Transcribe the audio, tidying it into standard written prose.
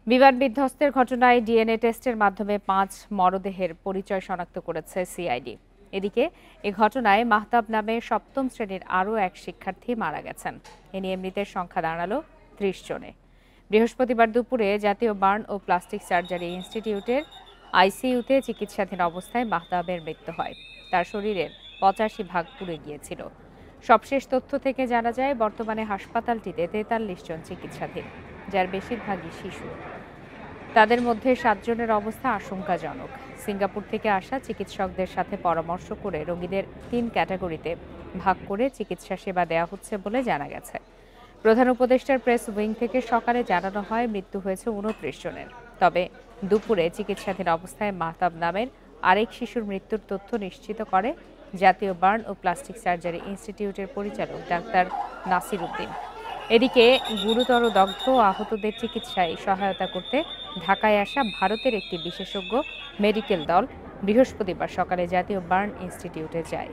বিমান বিধ্বস্তের ঘটনায় ডিএনএ টেস্টের মাধ্যমে ৫ মরদেহের পরিচয় শনাক্ত করেছে সিআইডি। এদিকে এ ঘটনায় মাহতাব নামে সপ্তম শ্রেণীর আরও এক শিক্ষার্থী মারা গেছেন। এ নিয়ে মৃতের সংখ্যা দাঁড়ালো ৩০ জনে। বৃহস্পতিবার দুপুরে জাতীয় বার্ন ও প্লাস্টিক সার্জারি ইনস্টিটিউটের আইসিইউতে চিকিৎসাধীন অবস্থায় মাহতাবের মৃত্যু হয়। তার শরীরের ৮৫ ভাগ পুড়ে গিয়েছিল। সবশেষ তথ্য থেকে জানা যায়, বর্তমানে হাসপাতালটিতে ৪৩ জন চিকিৎসাধীন, যার বেশিরভাগই শিশু। তাদের মধ্যে ৭ জনের অবস্থা আশঙ্কাজনক। সিঙ্গাপুর থেকে আসা চিকিৎসকদের সাথে পরামর্শ করে রোগীদের ৩ ক্যাটাগরিতে ভাগ করে চিকিৎসা সেবা দেওয়া হচ্ছে বলে জানা গেছে। প্রধান উপদেষ্টার প্রেস উইং থেকে সকালে জানানো হয় মৃত্যু হয়েছে ২৯ জনের। তবে দুপুরে চিকিৎসাধীন অবস্থায় মাহতাব নামের আরেক শিশুর মৃত্যুর তথ্য নিশ্চিত করে জাতীয় বার্ন ও প্লাস্টিক সার্জারি ইনস্টিটিউটের পরিচালক ডাক্তার নাসির উদ্দিন। এদিকে গুরুতর দগ্ধ ও আহতদের চিকিৎসায় সহায়তা করতে ঢাকায় আসা ভারতের একটি বিশেষজ্ঞ মেডিকেল দল বৃহস্পতিবার সকালে জাতীয় বার্ন ইনস্টিটিউটে যায়।